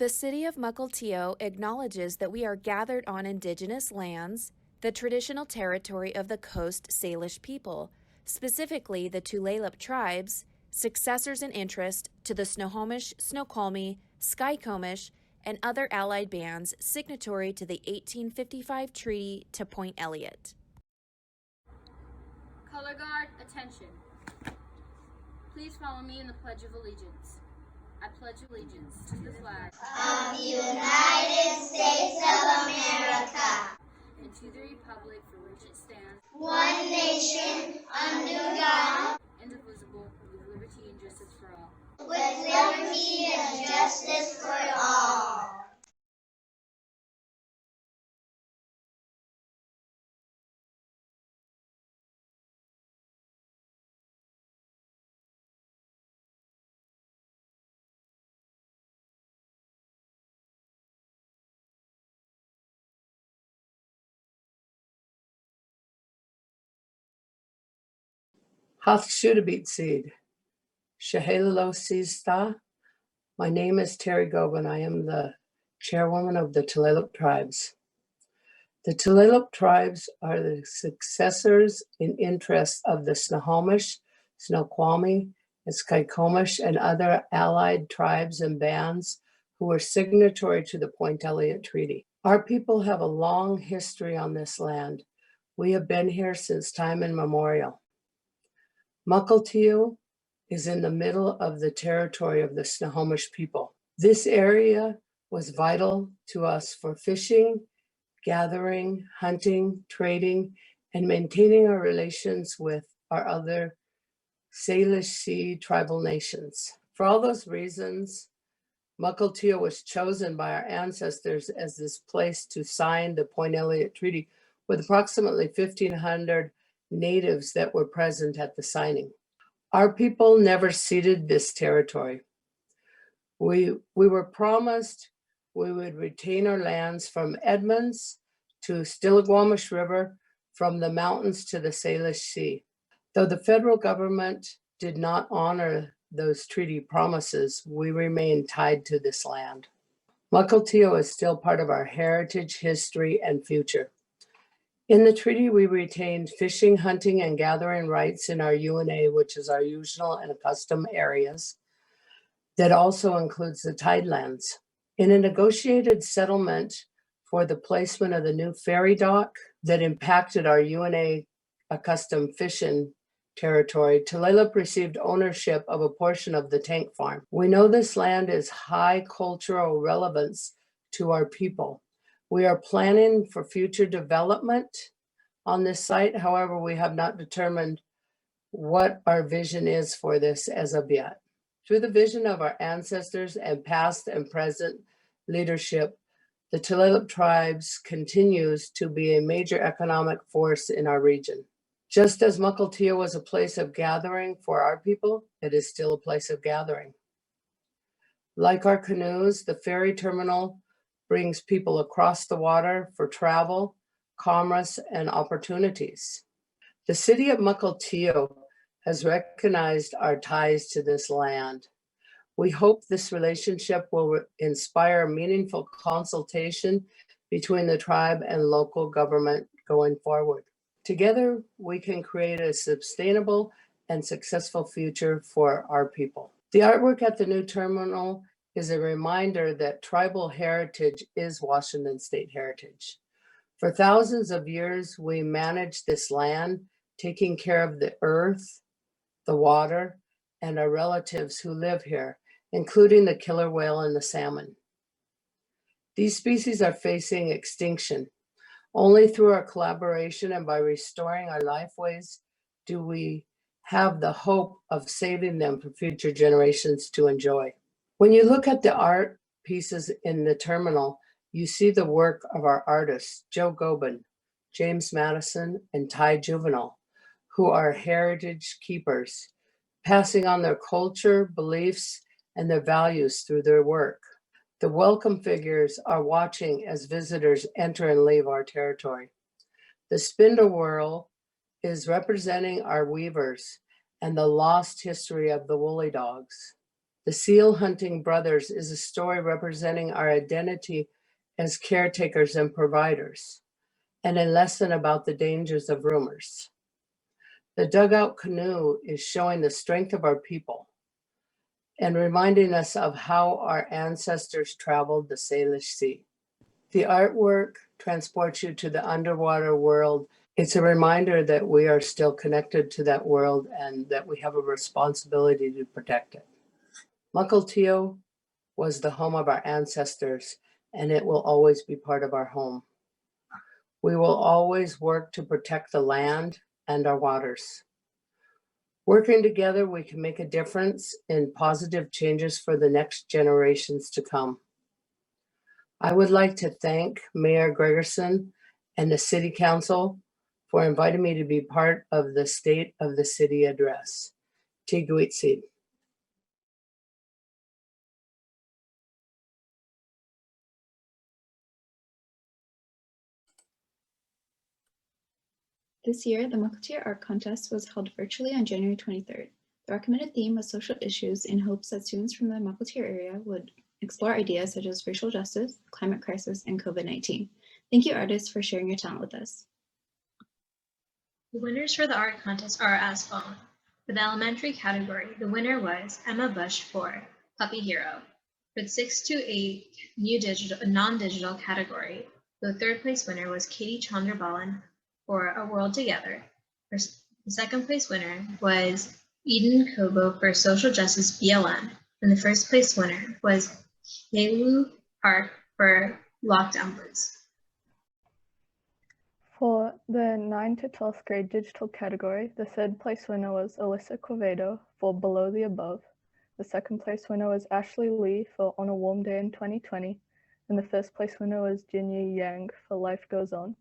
The city of Mukilteo acknowledges that we are gathered on indigenous lands, the traditional territory of the Coast Salish people, specifically the Tulalip tribes, successors in interest to the Snohomish, Snoqualmie, Skykomish, and other allied bands signatory to the 1855 treaty to Point Elliott. Color Guard, attention. Please follow me in the Pledge of Allegiance. I pledge allegiance to the flag of the United States of America and to the republic for which it stands, one nation, under God, indivisible, with liberty and justice for all. With liberty and justice for all. Hathshudabitsid, Shahalilosista. My name is Terry Gobin. I am the chairwoman of the Tulalip tribes. The Tulalip tribes are the successors in interest of the Snohomish, Snoqualmie, and Skykomish and other allied tribes and bands who were signatory to the Point Elliott Treaty. Our people have a long history on this land. We have been here since time immemorial. Mukilteo is in the middle of the territory of the Snohomish people. This area was vital to us for fishing, gathering, hunting, trading, and maintaining our relations with our other Salish Sea tribal nations. For all those reasons, Mukilteo was chosen by our ancestors as this place to sign the Point Elliott Treaty with approximately 1,500 natives that were present at the signing. Our people never ceded this territory. We were promised we would retain our lands from Edmonds to Stillaguamish River, from the mountains to the Salish Sea. Though the federal government did not honor those treaty promises, we remain tied to this land. Mukilteo is still part of our heritage, history, and future. In the treaty, we retained fishing, hunting, and gathering rights in our UNA, which is our usual and custom areas. That also includes the tidelands. In a negotiated settlement for the placement of the new ferry dock that impacted our UNA accustomed fishing territory, Tulalip received ownership of a portion of the tank farm. We know this land is high cultural relevance to our people. We are planning for future development on this site. However, we have not determined what our vision is for this as of yet. Through the vision of our ancestors and past and present leadership, the Tulalip tribes continues to be a major economic force in our region. Just as Mukilteo was a place of gathering for our people, it is still a place of gathering. Like our canoes, the ferry terminal brings people across the water for travel, commerce, and opportunities. The city of Mukilteo has recognized our ties to this land. We hope this relationship will inspire meaningful consultation between the tribe and local government going forward. Together, we can create a sustainable and successful future for our people. The artwork at the new terminal is a reminder that tribal heritage is Washington State heritage. For thousands of years, we managed this land, taking care of the earth, the water, and our relatives who live here, including the killer whale and the salmon. These species are facing extinction. Only through our collaboration and by restoring our lifeways do we have the hope of saving them for future generations to enjoy. When you look at the art pieces in the terminal, you see the work of our artists, Joe Gobin, James Madison, and Ty Juvenile, who are heritage keepers, passing on their culture, beliefs, and their values through their work. The welcome figures are watching as visitors enter and leave our territory. The spindle whorl is representing our weavers and the lost history of the woolly dogs. The Seal Hunting Brothers is a story representing our identity as caretakers and providers, and a lesson about the dangers of rumors. The Dugout Canoe is showing the strength of our people and reminding us of how our ancestors traveled the Salish Sea. The artwork transports you to the underwater world. It's a reminder that we are still connected to that world and that we have a responsibility to protect it. Mukilteo was the home of our ancestors, and it will always be part of our home. We will always work to protect the land and our waters. Working together, we can make a difference in positive changes for the next generations to come. I would like to thank Mayor Gregerson and the City Council for inviting me to be part of the State of the City address. Tigwitsi. This year, the Mukilteo Art Contest was held virtually on January 23rd. The recommended theme was social issues in hopes that students from the Mukilteo area would explore ideas such as racial justice, climate crisis, and COVID-19. Thank you, artists, for sharing your talent with us. The winners for the art contest are as follows. For the elementary category, the winner was Emma Bush for Puppy Hero. For the 6 to 8 new non-digital category, the third place winner was Katie Chandrabalan for A World Together. The second place winner was Eden Kobo for Social Justice BLM, and the first place winner was Helu Park for Lockdown Blues. For the 9 to 12th grade digital category, the third place winner was Alyssa Quevedo for Below the Above. The second place winner was Ashley Lee for On a Warm Day in 2020, and the first place winner was Jinyi Yang for Life Goes On.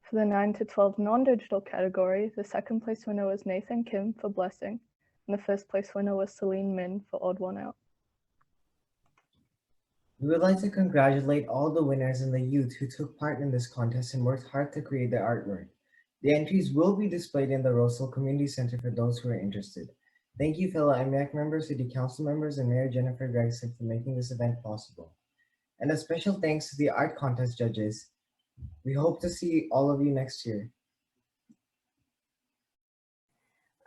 For the 9 to 12 non-digital category, the second place winner was Nathan Kim for Blessing, and the first place winner was Celine Min for Odd One Out. We would like to congratulate all the winners and the youth who took part in this contest and worked hard to create their artwork. The entries will be displayed in the Rosal Community Center for those who are interested. Thank you, fellow MEAC members, City Council members, and Mayor Jennifer Gregerson for making this event possible. And a special thanks to the art contest judges. We hope to see all of you next year.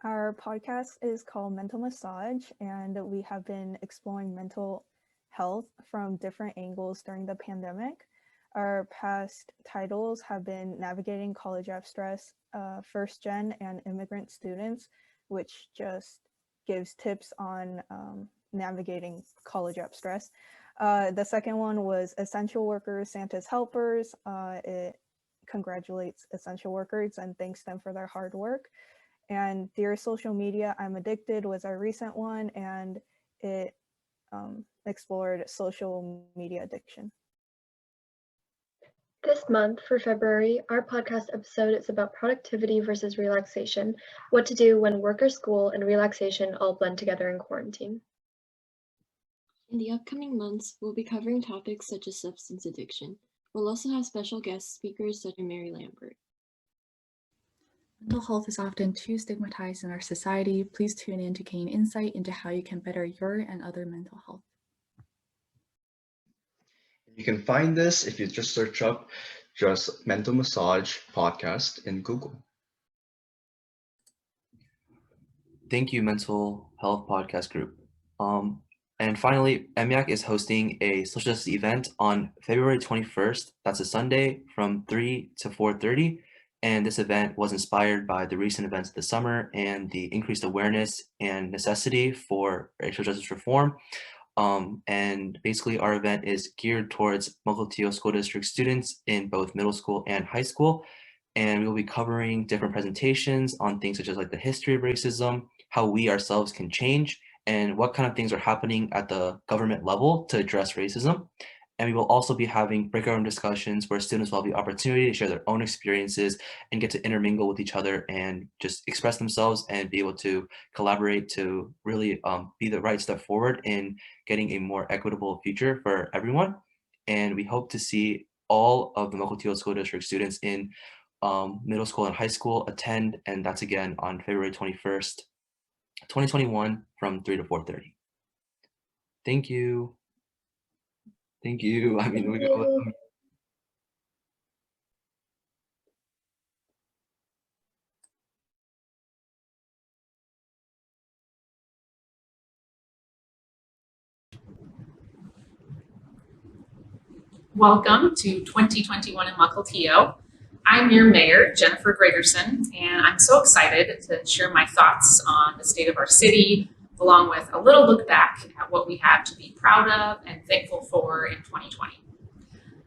Our podcast is called Mental Massage, and we have been exploring mental health from different angles during the pandemic. Our past titles have been Navigating College App Stress, First Gen and Immigrant Students, which just gives tips on navigating college app stress. The second one was Essential Workers, Santa's Helpers. It congratulates essential workers and thanks them for their hard work. And Dear Social Media, I'm Addicted was our recent one, and it explored social media addiction. This month, for February, our podcast episode is about productivity versus relaxation, what to do when work or school and relaxation all blend together in quarantine. In the upcoming months, we'll be covering topics such as substance addiction. We'll also have special guest speakers such as Mary Lambert. Mental health is often too stigmatized in our society. Please tune in to gain insight into how you can better your and other mental health. You can find this if you just search up just Mental Massage Podcast in Google. Thank you, Mental Health Podcast Group. And finally, MEAC is hosting a social justice event on February 21st. That's a Sunday from 3 to 4:30. And this event was inspired by the recent events of the summer and the increased awareness and necessity for racial justice reform. And basically our event is geared towards Mukilteo School District students in both middle school and high school. And we will be covering different presentations on things such as like the history of racism, how we ourselves can change, and what kind of things are happening at the government level to address racism. And we will also be having breakout discussions where students will have the opportunity to share their own experiences and get to intermingle with each other and just express themselves and be able to collaborate to really be the right step forward in getting a more equitable future for everyone. And we hope to see all of the Mukilteo School District students in middle school and high school attend, and that's again on February 21st, 2021 from 3 to 4:30. Thank you. Thank you. I mean, Thank you. Welcome to 2021 in Mukilteo. I'm your mayor, Jennifer Gregerson, and I'm so excited to share my thoughts on the state of our city, along with a little look back at what we have to be proud of and thankful for in 2020.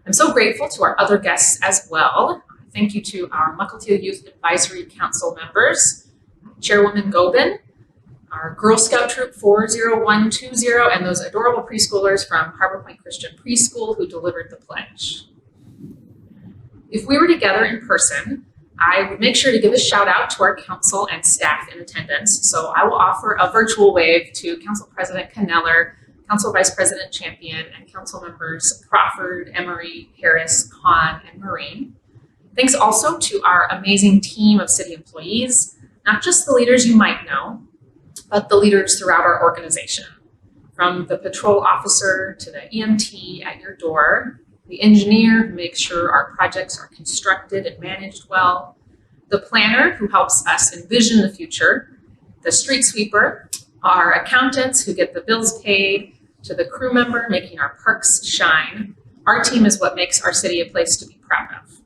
I'm so grateful to our other guests as well. Thank you to our Mukilteo Youth Advisory Council members, Chairwoman Gobin, our Girl Scout Troop 40120, and those adorable preschoolers from Harbor Point Christian Preschool who delivered the pledge. If we were together in person, I would make sure to give a shout out to our council and staff in attendance. So I will offer a virtual wave to Council President Caneller, Council Vice President Champion, and Council members Crawford, Emery, Harris, Kahn, and Marine. Thanks also to our amazing team of city employees, not just the leaders you might know, but the leaders throughout our organization. From the patrol officer to the EMT at your door, the engineer who makes sure our projects are constructed and managed well, the planner who helps us envision the future, the street sweeper, our accountants who get the bills paid, to the crew member making our parks shine. Our team is what makes our city a place to be proud of.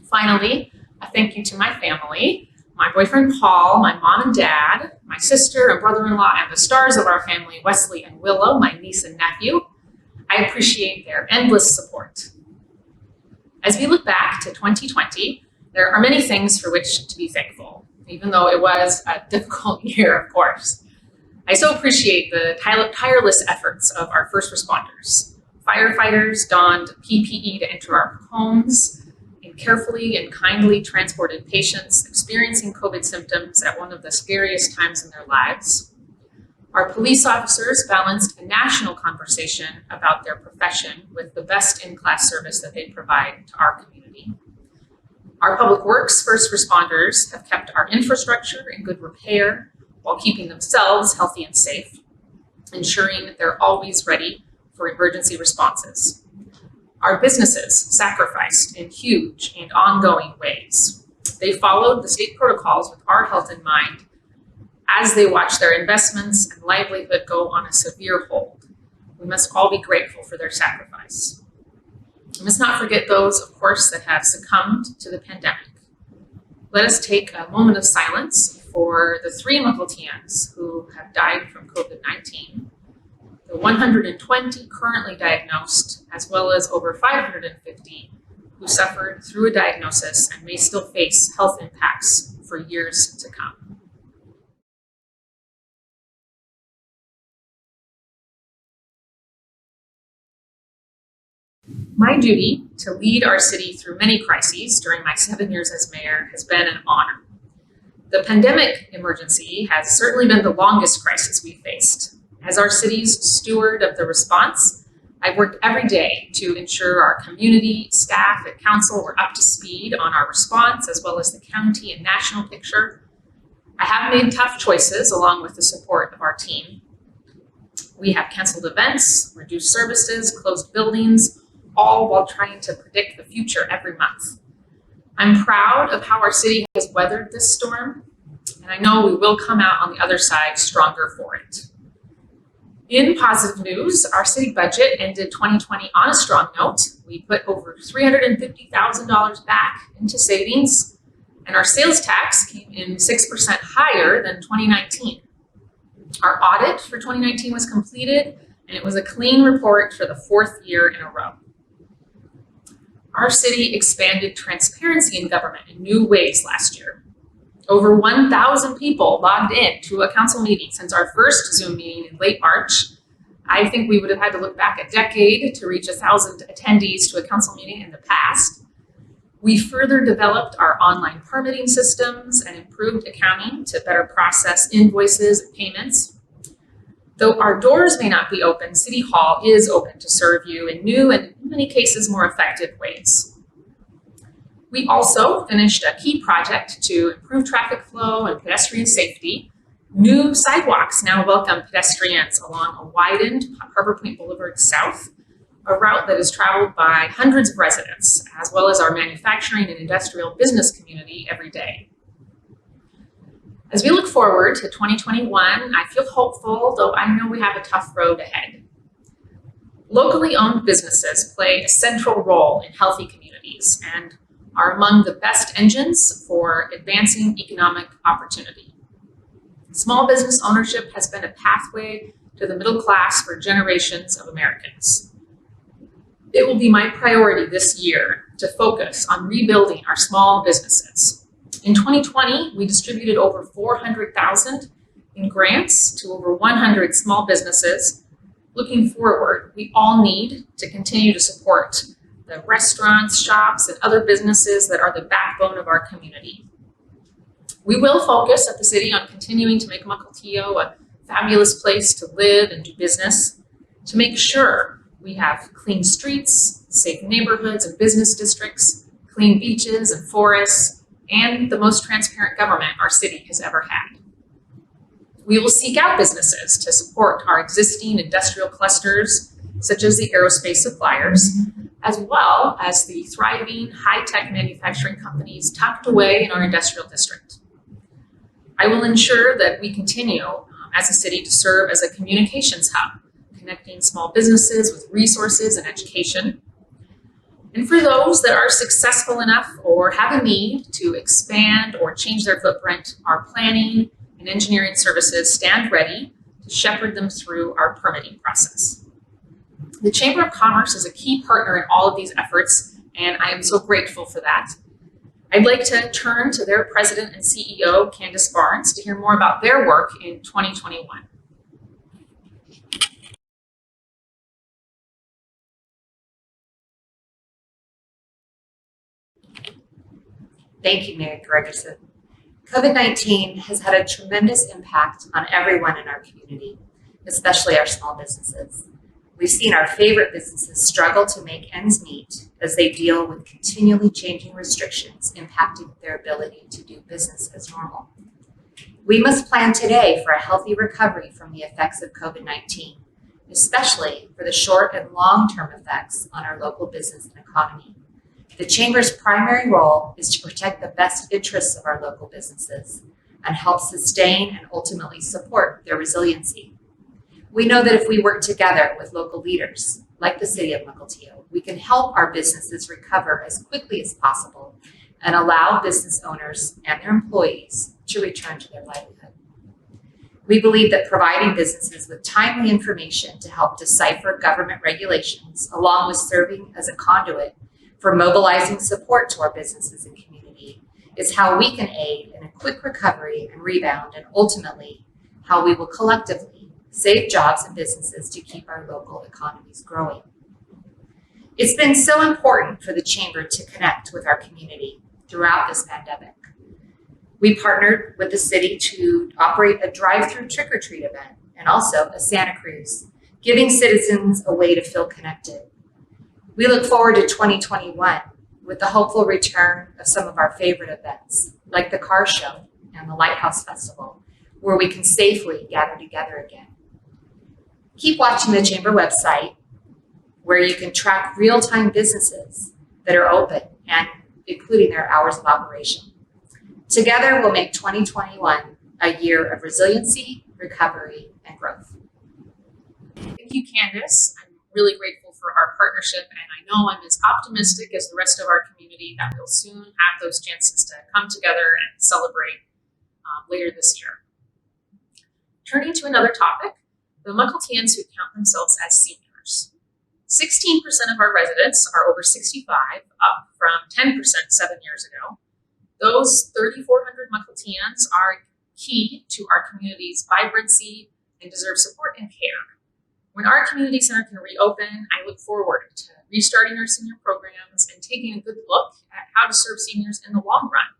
Finally, a thank you to my family, my boyfriend Paul, my mom and dad, my sister and brother-in-law, and the stars of our family, Wesley and Willow, my niece and nephew. I appreciate their endless support. As we look back to 2020, there are many things for which to be thankful, even though it was a difficult year, of course. I so appreciate the tireless efforts of our first responders. Firefighters donned PPE to enter our homes and carefully and kindly transported patients experiencing COVID symptoms at one of the scariest times in their lives. Our police officers balanced a national conversation about their profession with the best-in-class service that they provide to our community. Our public works first responders have kept our infrastructure in good repair while keeping themselves healthy and safe, ensuring that they're always ready for emergency responses. Our businesses sacrificed in huge and ongoing ways. They followed the state protocols with our health in mind as they watch their investments and livelihood go on a severe hold. We must all be grateful for their sacrifice. We must not forget those, of course, that have succumbed to the pandemic. Let us take a moment of silence for the 3 Mukilteans who have died from COVID-19, the 120 currently diagnosed, as well as over 550 who suffered through a diagnosis and may still face health impacts for years to come. My duty to lead our city through many crises during my 7 years as mayor has been an honor. The pandemic emergency has certainly been the longest crisis we've faced. As our city's steward of the response, I've worked every day to ensure our community, staff, and council were up to speed on our response, as well as the county and national picture. I have made tough choices along with the support of our team. We have canceled events, reduced services, closed buildings, all while trying to predict the future every month. I'm proud of how our city has weathered this storm, and I know we will come out on the other side stronger for it. In positive news, our city budget ended 2020 on a strong note. We put over $350,000 back into savings, and our sales tax came in 6% higher than 2019. Our audit for 2019 was completed, and it was a clean report for the 4th year in a row. Our city expanded transparency in government in new ways last year. Over 1,000 people logged in to a council meeting since our first Zoom meeting in late March. I think we would have had to look back a decade to reach 1,000 attendees to a council meeting in the past. We further developed our online permitting systems and improved accounting to better process invoices and payments. Though our doors may not be open, City Hall is open to serve you in new and, in many cases, more effective ways. We also finished a key project to improve traffic flow and pedestrian safety. New sidewalks now welcome pedestrians along a widened Harbor Point Boulevard South, a route that is traveled by hundreds of residents, as well as our manufacturing and industrial business community every day. As we look forward to 2021, I feel hopeful, though I know we have a tough road ahead. Locally owned businesses play a central role in healthy communities and are among the best engines for advancing economic opportunity. Small business ownership has been a pathway to the middle class for generations of Americans. It will be my priority this year to focus on rebuilding our small businesses. In 2020, we distributed over $400,000 in grants to over 100 small businesses. Looking forward, we all need to continue to support the restaurants, shops, and other businesses that are the backbone of our community. We will focus at the city on continuing to make Mukilteo a fabulous place to live and do business, to make sure we have clean streets, safe neighborhoods and business districts, clean beaches and forests, and the most transparent government our city has ever had. We will seek out businesses to support our existing industrial clusters, such as the aerospace suppliers, as well as the thriving high-tech manufacturing companies tucked away in our industrial district. I will ensure that we continue as a city to serve as a communications hub, connecting small businesses with resources and education. And for those that are successful enough or have a need to expand or change their footprint, our planning and engineering services stand ready to shepherd them through our permitting process. The Chamber of Commerce is a key partner in all of these efforts, and I am so grateful for that. I'd like to turn to their president and CEO, Candace Barnes, to hear more about their work in 2021. Thank you, Mayor Gregerson. COVID-19 has had a tremendous impact on everyone in our community, especially our small businesses. We've seen our favorite businesses struggle to make ends meet as they deal with continually changing restrictions impacting their ability to do business as normal. We must plan today for a healthy recovery from the effects of COVID-19, especially for the short and long-term effects on our local business and economy. The Chamber's primary role is to protect the best interests of our local businesses and help sustain and ultimately support their resiliency. We know that if we work together with local leaders, like the City of Mukilteo, we can help our businesses recover as quickly as possible and allow business owners and their employees to return to their livelihood. We believe that providing businesses with timely information to help decipher government regulations, along with serving as a conduit for mobilizing support to our businesses and community, is how we can aid in a quick recovery and rebound, and ultimately how we will collectively save jobs and businesses to keep our local economies growing. It's been so important for the Chamber to connect with our community throughout this pandemic. We partnered with the city to operate a drive-through trick-or-treat event and also a Santa Cruz, giving citizens a way to feel connected. We look forward to 2021 with the hopeful return of some of our favorite events, like the car show and the Lighthouse Festival, where we can safely gather together again. Keep watching the Chamber website, where you can track real-time businesses that are open and including their hours of operation. Together, we'll make 2021 a year of resiliency, recovery, and growth. Thank you, Candace. I'm really grateful for our partnership, and I know I'm as optimistic as the rest of our community that we'll soon have those chances to come together and celebrate later this year. Turning to another topic, the Mukilteans who count themselves as seniors. 16% of our residents are over 65, up from 10% 7 years ago. Those 3,400 Mukilteans are key to our community's vibrancy and deserve support and care. When our community center can reopen, I look forward to restarting our senior programs and taking a good look at how to serve seniors in the long run.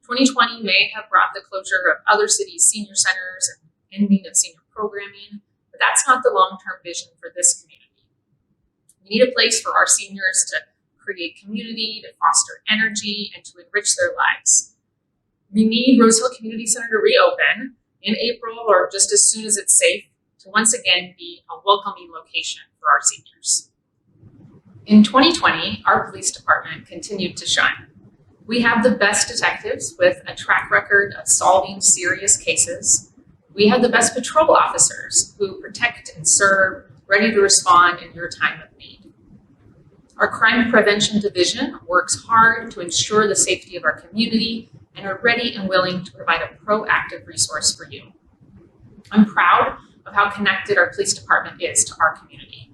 2020 may have brought the closure of other cities' senior centers and ending of senior programming, but that's not the long-term vision for this community. We need a place for our seniors to create community, to foster energy, and to enrich their lives. We need Rose Hill Community Center to reopen, in April or just as soon as it's safe to once again be a welcoming location for our seniors. In 2020, our police department continued to shine. We have the best detectives with a track record of solving serious cases. We have the best patrol officers who protect and serve, ready to respond in your time of need. Our Crime Prevention Division works hard to ensure the safety of our community and are ready and willing to provide a proactive resource for you. I'm proud of how connected our police department is to our community.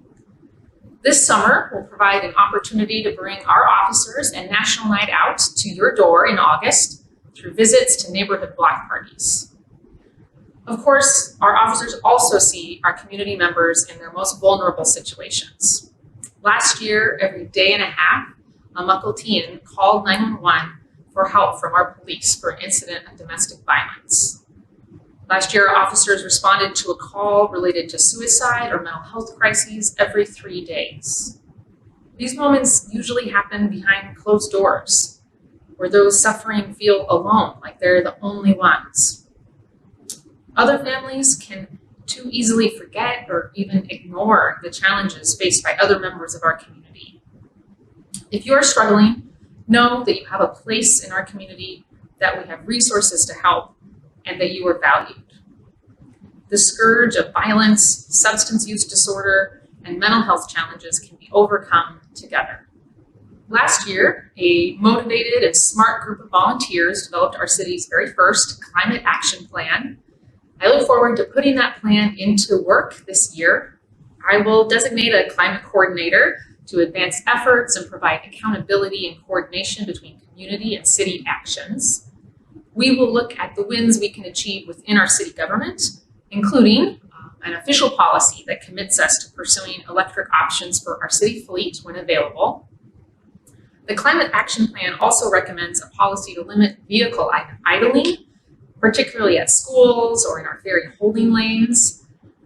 This summer, we'll provide an opportunity to bring our officers and National Night Out to your door in August through visits to neighborhood block parties. Of course, our officers also see our community members in their most vulnerable situations. Last year, every day and a half, a Mukiltean called 911 for help from our police for an incident of domestic violence. Last year, officers responded to a call related to suicide or mental health crises every 3 days. These moments usually happen behind closed doors, where those suffering feel alone, like they're the only ones. Other families can too easily forget or even ignore the challenges faced by other members of our community. If you are struggling, know that you have a place in our community, that we have resources to help, and that you are valued. The scourge of violence, substance use disorder, and mental health challenges can be overcome together. Last year, a motivated and smart group of volunteers developed our city's very first climate action plan. I look forward to putting that plan into work this year. I will designate a climate coordinator to advance efforts and provide accountability and coordination between community and city actions. We will look at the wins we can achieve within our city government, including an official policy that commits us to pursuing electric options for our city fleet when available. The Climate Action Plan also recommends a policy to limit vehicle idling, particularly at schools or in our ferry holding lanes.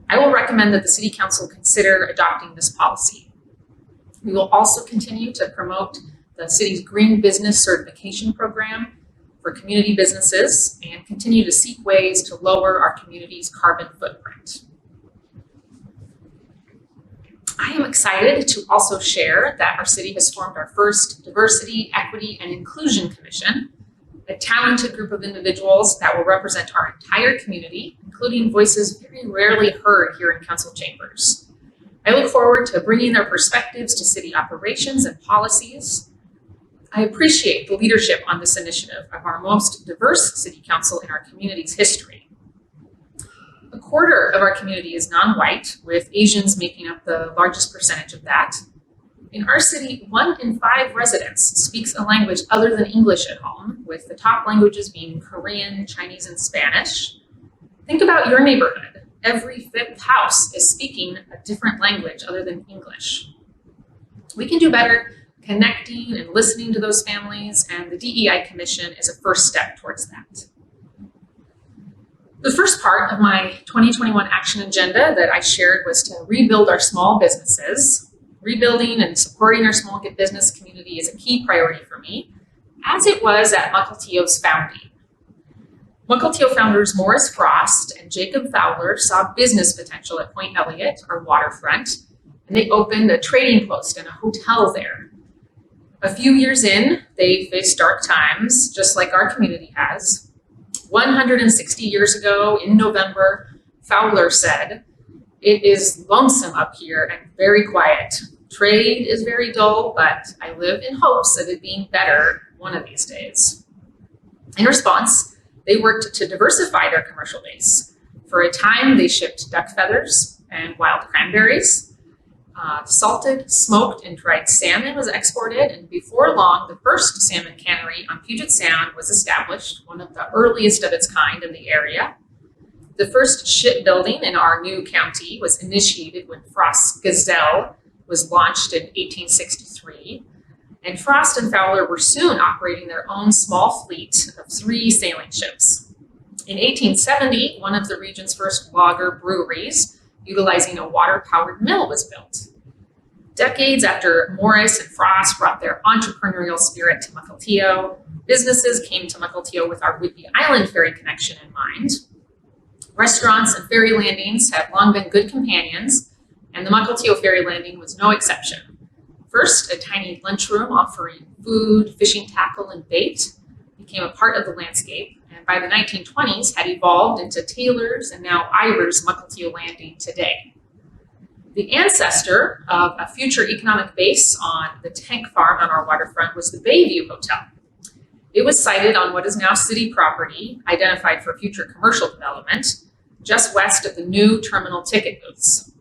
I will recommend that the City Council consider adopting this policy. We will also continue to promote the city's Green Business Certification Program for community businesses and continue to seek ways to lower our community's carbon footprint. I am excited to also share that our city has formed our first Diversity, Equity, and Inclusion Commission, a talented group of individuals that will represent our entire community, including voices very rarely heard here in council chambers. I look forward to bringing their perspectives to city operations and policies. I appreciate the leadership on this initiative of our most diverse city council in our community's history. A quarter of our community is non-white, with Asians making up the largest percentage of that. In our city, 1 in 5 residents speaks a language other than English at home, with the top languages being Korean, Chinese, and Spanish. Think about your neighborhood. Every 5th house is speaking a different language other than English. We can do better connecting and listening to those families, and the DEI Commission is a first step towards that. The first part of my 2021 action agenda that I shared was to rebuild our small businesses. Rebuilding and supporting our small business community is a key priority for me, as it was at Mukilteo's founding. Mukilteo founders Morris Frost and Jacob Fowler saw business potential at Point Elliott, our waterfront, and they opened a trading post and a hotel there. A few years in, they faced dark times, just like our community has. 160 years ago, in November, Fowler said, "It is lonesome up here and very quiet. Trade is very dull, but I live in hopes of it being better one of these days." In response, they worked to diversify their commercial base. For a time, they shipped duck feathers and wild cranberries. Salted, smoked, and dried salmon was exported, and before long, the first salmon cannery on Puget Sound was established, one of the earliest of its kind in the area. The first shipbuilding in our new county was initiated when Frost's Gazelle was launched in 1863, and Frost and Fowler were soon operating their own small fleet of 3 sailing ships. In 1870, one of the region's first lager breweries, utilizing a water-powered mill, was built. Decades after Morris and Frost brought their entrepreneurial spirit to Mukilteo, businesses came to Mukilteo with our Whidbey Island ferry connection in mind. Restaurants and ferry landings have long been good companions, and the Mukilteo Ferry Landing was no exception. First, a tiny lunchroom offering food, fishing tackle, and bait became a part of the landscape, and by the 1920s had evolved into Taylor's and now Ivers Mukilteo Landing today. The ancestor of a future economic base on the tank farm on our waterfront was the Bayview Hotel. It was sited on what is now city property, identified for future commercial development, just west of the new terminal ticket booths.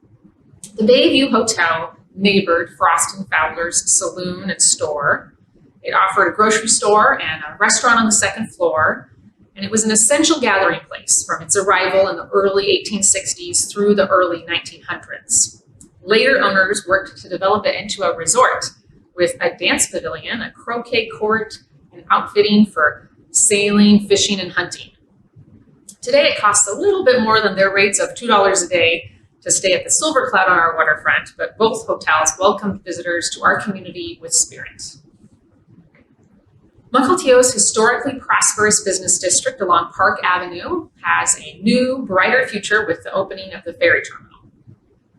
The Bayview Hotel neighbored Frost & Fowler's saloon and store. It offered a grocery store and a restaurant on the second floor, and it was an essential gathering place from its arrival in the early 1860s through the early 1900s. Later owners worked to develop it into a resort with a dance pavilion, a croquet court, and outfitting for sailing, fishing, and hunting. Today, it costs a little bit more than their rates of $2 a day to stay at the Silver Cloud on our waterfront, but both hotels welcomed visitors to our community with spirit. Mukilteo's historically prosperous business district along Park Avenue has a new, brighter future with the opening of the ferry terminal.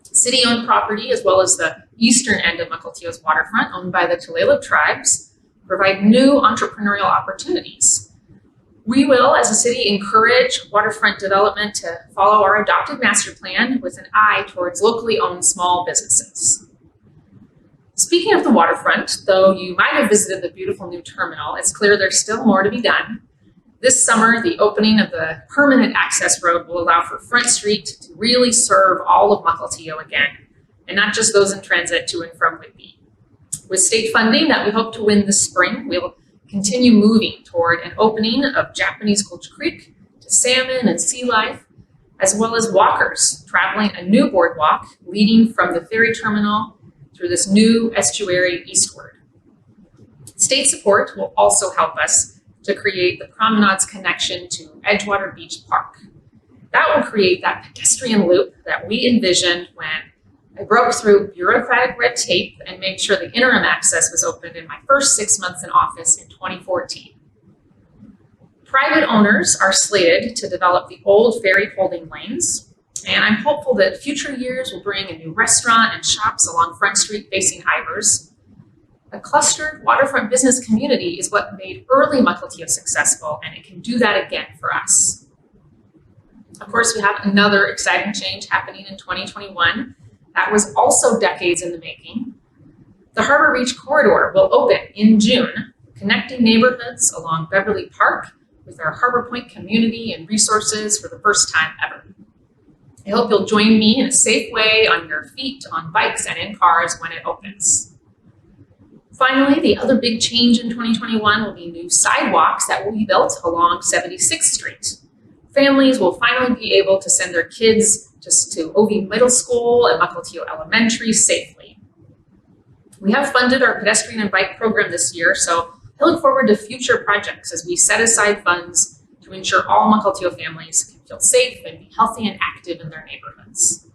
City-owned property, as well as the eastern end of Mukilteo's waterfront, owned by the Tulalip tribes, provide new entrepreneurial opportunities. We will, as a city, encourage waterfront development to follow our adopted master plan with an eye towards locally owned small businesses. Speaking of the waterfront, though you might have visited the beautiful new terminal, it's clear there's still more to be done. This summer, the opening of the permanent access road will allow for Front Street to really serve all of Mukilteo again, and not just those in transit to and from Whitby. With state funding that we hope to win this spring, we'll continue moving toward an opening of Japanese Gulch Creek to salmon and sea life, as well as walkers traveling a new boardwalk leading from the ferry terminal through this new estuary eastward. State support will also help us to create the promenade's connection to Edgewater Beach Park. That will create that pedestrian loop that we envisioned when I broke through bureaucratic red tape and made sure the interim access was opened in my first 6 months in office in 2014. Private owners are slated to develop the old ferry holding lanes, and I'm hopeful that future years will bring a new restaurant and shops along Front Street facing Ivers. A clustered waterfront business community is what made early Mukilteo successful, and it can do that again for us. Of course, we have another exciting change happening in 2021 that was also decades in the making. The Harbor Reach Corridor will open in June, connecting neighborhoods along Beverly Park with our Harbor Point community and resources for the first time ever. I hope you'll join me in a safe way on your feet, on bikes, and in cars when it opens. Finally, the other big change in 2021 will be new sidewalks that will be built along 76th Street. Families will finally be able to send their kids just to OV Middle School and Mukilteo Elementary safely. We have funded our pedestrian and bike program this year, so I look forward to future projects as we set aside funds to ensure all Mukilteo families can feel safe and be healthy and active in their neighborhoods.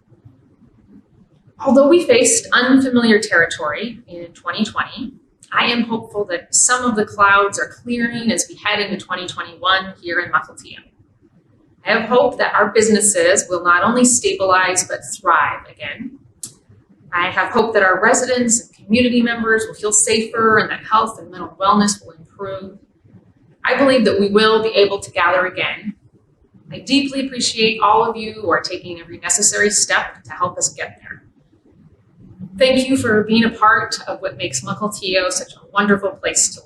Although we faced unfamiliar territory in 2020, I am hopeful that some of the clouds are clearing as we head into 2021 here in Mukilteo. I have hope that our businesses will not only stabilize, but thrive again. I have hope that our residents and community members will feel safer and that health and mental wellness will improve. I believe that we will be able to gather again. I deeply appreciate all of you who are taking every necessary step to help us get there. Thank you for being a part of what makes Mukilteo such a wonderful place to live.